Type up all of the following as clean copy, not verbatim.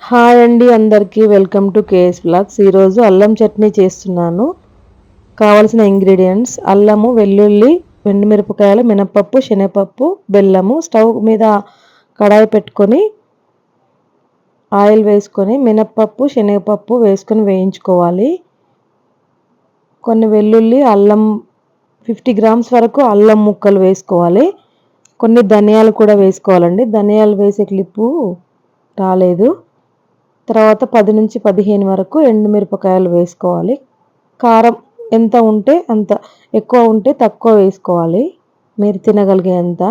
Hi అండి అందరికీ welcome to KS vlogs. ఈరోజు అల్లం చట్నీ చేస్తున్నాను. కావాల్సిన ఇంగ్రీడియంట్స్: అల్లము, వెల్లుల్లి, ఎండుమిరపకాయలు, మినపప్పు, శనగపప్పు, బెల్లము. స్టవ్ మీద కడాయి పెట్టుకొని ఆయిల్ వేసుకొని మినపప్పు, శనగపప్పు వేసుకొని వేయించుకోవాలి. కొన్ని వెల్లుల్లి, అల్లం 50 గ్రామ్స్ వరకు అల్లం ముక్కలు వేసుకోవాలి. కొన్ని ధనియాలు కూడా వేసుకోవాలండి. ధనియాలు వేసే క్లిప్పు రాలేదు. తర్వాత 10 నుంచి 15 వరకు ఎండుమిరపకాయలు వేసుకోవాలి. కారం ఎంత ఉంటే అంత, ఎక్కువ ఉంటే తక్కువ వేసుకోవాలి, మీరు తినగలిగేంత.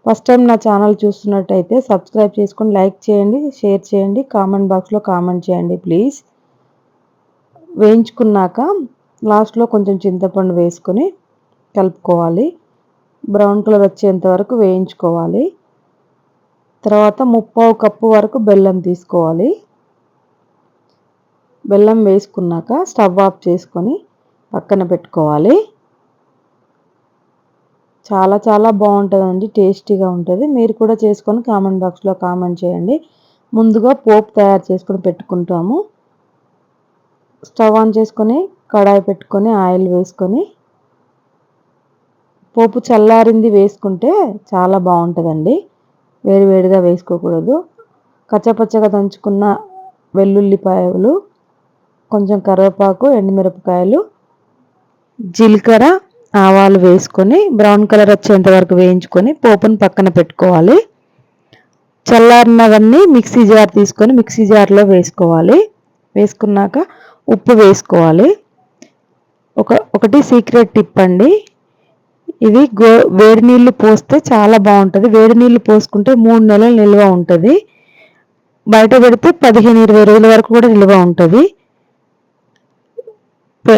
ఫస్ట్ టైం నా ఛానల్ చూస్తున్నట్టయితే సబ్స్క్రైబ్ చేసుకొని లైక్ చేయండి, షేర్ చేయండి, కామెంట్ బాక్స్లో కామెంట్ చేయండి ప్లీజ్. వేయించుకున్నాక లాస్ట్లో కొంచెం చింతపండు వేసుకొని కలుపుకోవాలి. బ్రౌన్ కలర్ వచ్చేంత వరకు వేయించుకోవాలి. తర్వాత 3/4 కప్పు వరకు బెల్లం తీసుకోవాలి. బెల్లం వేసుకున్నాక స్టవ్ ఆఫ్ చేసుకొని పక్కన పెట్టుకోవాలి. చాలా చాలా బాగుంటుందండి, టేస్టీగా ఉంటుంది. మీరు కూడా చేసుకొని కామెంట్ బాక్స్లో కామెంట్ చేయండి. ముందుగా పోపు తయారు చేసుకొని పెట్టుకుంటాము. స్టవ్ ఆన్ చేసుకొని కడాయి పెట్టుకొని ఆయిల్ వేసుకొని పోపు చల్లారింది వేసుకుంటే చాలా బాగుంటుందండి, వేడివేడిగా వేసుకోకూడదు. కచ్చపచ్చగా దంచుకున్న వెల్లుల్లిపాయలు, కొంచెం కరివేపాకు, ఎండుమిరపకాయలు, జీలకర్ర, ఆవాలు వేసుకొని బ్రౌన్ కలర్ వచ్చేంత వరకు వేయించుకొని పోపును పక్కన పెట్టుకోవాలి. చల్లారినవన్నీ మిక్సీ జార్ తీసుకొని మిక్సీ జార్లో వేసుకోవాలి. వేసుకున్నాక ఉప్పు వేసుకోవాలి. ఒకటి సీక్రెట్ టిప్ అండి, ఇది వేడి నీళ్ళు పోస్తే చాలా బాగుంటుంది. వేడి నీళ్ళు పోసుకుంటే 3 నెలలు నిల్వ ఉంటుంది. బయట పెడితే 15-20 రోజుల వరకు కూడా నిల్వ ఉంటుంది.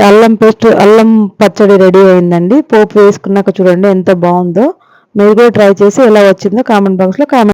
అల్లం పచ్చడి రెడీ అయిందండి. పోపు వేసుకున్నాక చూడండి ఎంత బాగుందో. మీరు కూడా ట్రై చేసి ఎలా వచ్చిందో కామెంట్ బాక్స్లో కామెంట్